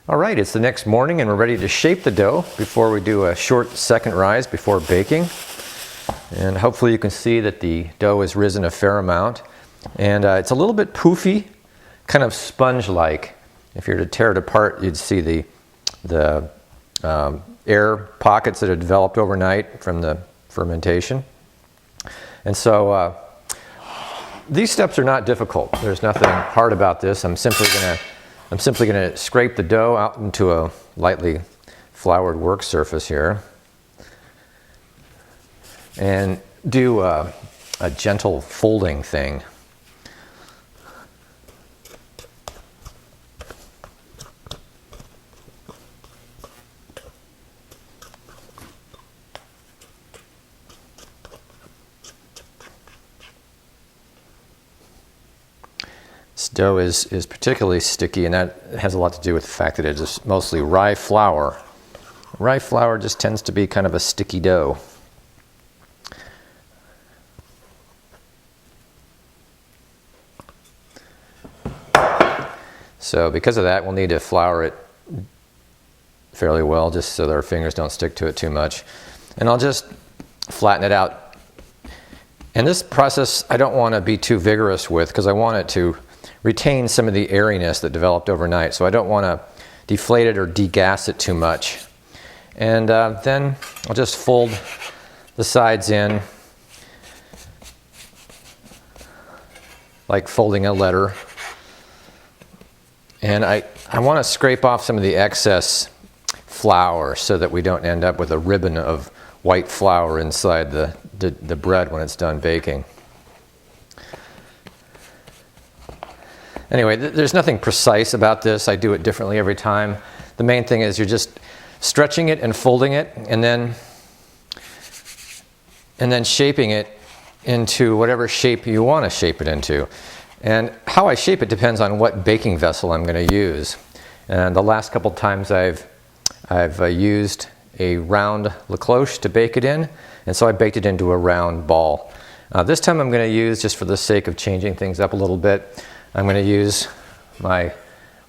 All right, it's the next morning and we're ready to shape the dough before we do a short second rise before baking. And hopefully you can see that the dough has risen a fair amount. And it's a little bit poofy, kind of sponge-like. If you were to tear it apart, you'd see the air pockets that have developed overnight from the fermentation. And so these steps are not difficult. There's nothing hard about this. I'm simply going to scrape the dough out into a lightly floured work surface here and do a gentle folding thing. This dough is particularly sticky, and that has a lot to do with the fact that it is mostly rye flour. Rye flour just tends to be kind of a sticky dough. So because of that, we'll need to flour it fairly well just so that our fingers don't stick to it too much. And I'll just flatten it out. And this process I don't want to be too vigorous with because I want it to retain some of the airiness that developed overnight. So I don't want to deflate it or degas it too much. And then I'll just fold the sides in like folding a letter. And I want to scrape off some of the excess flour so that we don't end up with a ribbon of white flour inside the bread when it's done baking. Anyway, there's nothing precise about this. I do it differently every time. The main thing is you're just stretching it and folding it and then shaping it into whatever shape you want to shape it into. And how I shape it depends on what baking vessel I'm going to use. And the last couple times I've used a round La Cloche to bake it in, and so I baked it into a round ball. This time I'm going to use, just for the sake of changing things up a little bit, I'm going to use my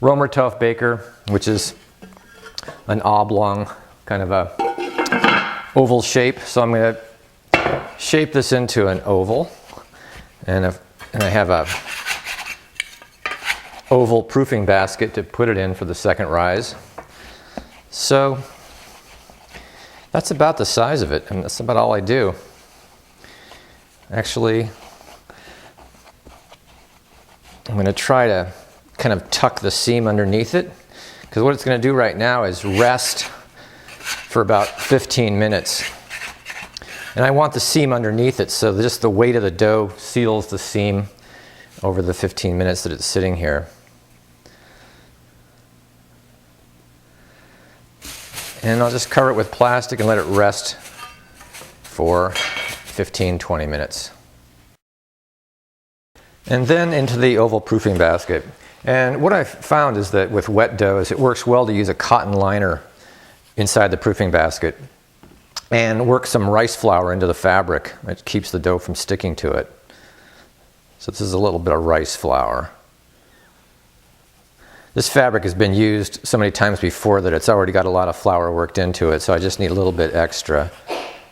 Romertoff baker, which is an oblong, kind of a oval shape. So I'm going to shape this into an oval, and I have a oval proofing basket to put it in for the second rise. So that's about the size of it, and that's about all I do. Actually, I'm going to try to kind of tuck the seam underneath it, because what it's going to do right now is rest for about 15 minutes. And I want the seam underneath it, so just the weight of the dough seals the seam over the 15 minutes that it's sitting here. And I'll just cover it with plastic and let it rest for 15-20 minutes. And then into the oval proofing basket. And what I've found is that with wet doughs, it works well to use a cotton liner inside the proofing basket and work some rice flour into the fabric. It keeps the dough from sticking to it. So this is a little bit of rice flour. This fabric has been used so many times before that it's already got a lot of flour worked into it, so I just need a little bit extra,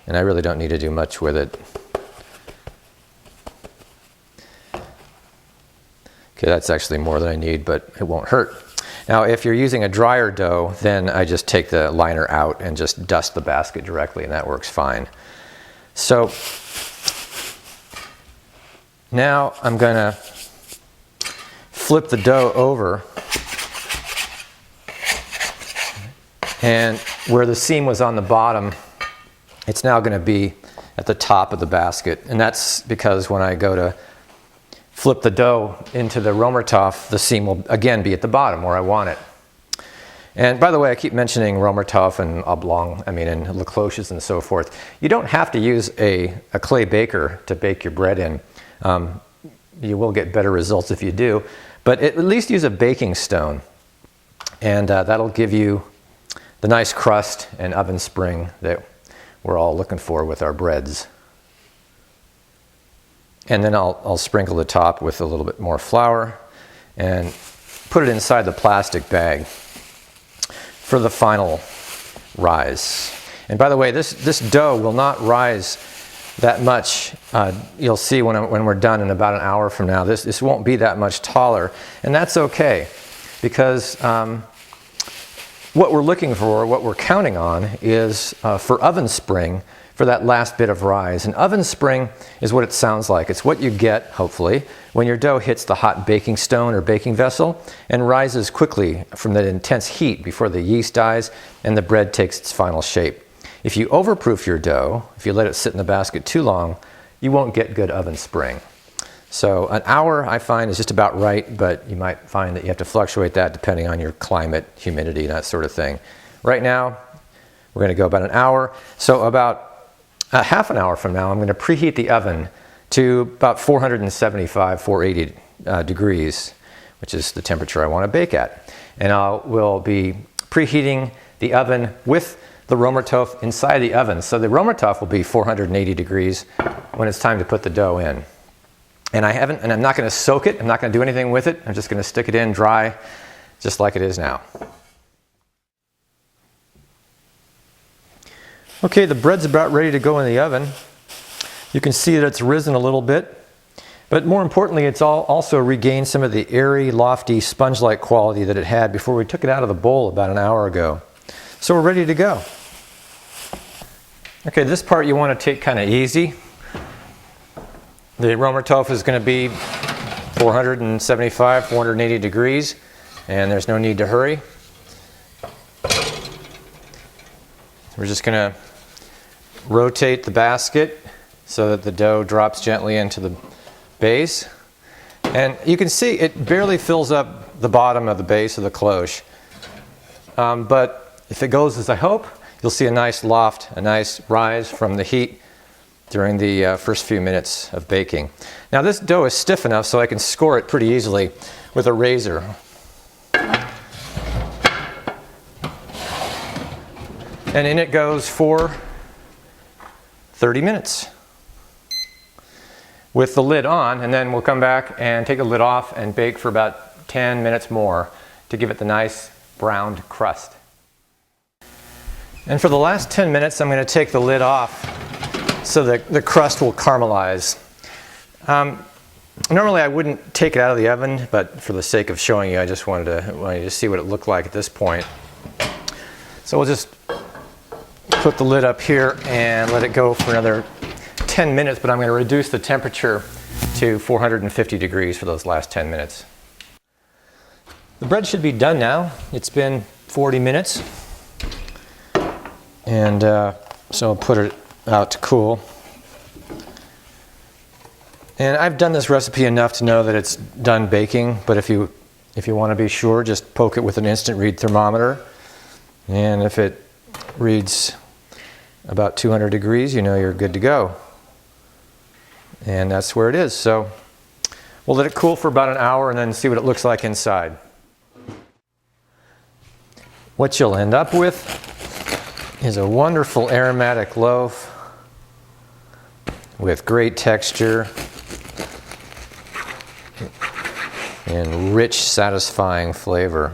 and I really don't need to do much with it. Okay, that's actually more than I need, but it won't hurt. Now, if you're using a drier dough, then I just take the liner out and just dust the basket directly, and that works fine. So now I'm going to flip the dough over, and where the seam was on the bottom, it's now going to be at the top of the basket. And that's because when I go to flip the dough into the Romertoff, the seam will again be at the bottom where I want it. And by the way, I keep mentioning Romertoff and oblong, and La Cloches and so forth. You don't have to use a clay baker to bake your bread in. You will get better results if you do, but at least use a baking stone. And that'll give you the nice crust and oven spring that we're all looking for with our breads. And then I'll sprinkle the top with a little bit more flour and put it inside the plastic bag. for the final rise. And by the way, this dough will not rise that much. You'll see when we're done in about an hour from now, this won't be that much taller. And that's okay, because what we're looking for, what we're counting on, is for oven spring for that last bit of rise. And oven spring is what it sounds like. It's what you get, hopefully, when your dough hits the hot baking stone or baking vessel and rises quickly from that intense heat before the yeast dies and the bread takes its final shape. If you overproof your dough, if you let it sit in the basket too long, you won't get good oven spring. So an hour, I find, is just about right, but you might find that you have to fluctuate that depending on your climate, humidity, that sort of thing. Right now, we're going to go about an hour. So about half an hour from now, I'm going to preheat the oven to about 475, 480 degrees, which is the temperature I want to bake at. And we'll be preheating the oven with the Romertopf inside the oven. So the Romertopf will be 480 degrees when it's time to put the dough in. And I'm not going to soak it. I'm not going to do anything with it. I'm just going to stick it in dry, just like it is now. Okay, the bread's about ready to go in the oven. You can see that it's risen a little bit, but more importantly, it's also regained some of the airy, lofty, sponge-like quality that it had before we took it out of the bowl about an hour ago. So we're ready to go. Okay, this part you want to take kind of easy. The Romertopf is going to be 475, 480 degrees, and there's no need to hurry. We're just going to rotate the basket so that the dough drops gently into the base. And you can see it barely fills up the bottom of the base of the cloche. But if it goes as I hope, you'll see a nice loft, a nice rise from the heat during the first few minutes of baking. Now this dough is stiff enough so I can score it pretty easily with a razor. And in it goes for 30 minutes with the lid on, and then we'll come back and take the lid off and bake for about 10 minutes more to give it the nice browned crust. And for the last 10 minutes, I'm going to take the lid off so that the crust will caramelize. Normally I wouldn't take it out of the oven, but for the sake of showing you, I just wanted you to see what it looked like at this point. So we'll just put the lid up here and let it go for another 10 minutes, but I'm going to reduce the temperature to 450 degrees for those last 10 minutes. The bread should be done now. It's been 40 minutes. And so I'll put it out to cool. And I've done this recipe enough to know that it's done baking, but if you want to be sure, just poke it with an instant read thermometer. And if it reads about 200 degrees, you know you're good to go. And that's where it is. So we'll let it cool for about an hour and then see what it looks like inside. What you'll end up with is a wonderful aromatic loaf with great texture and rich, satisfying flavor.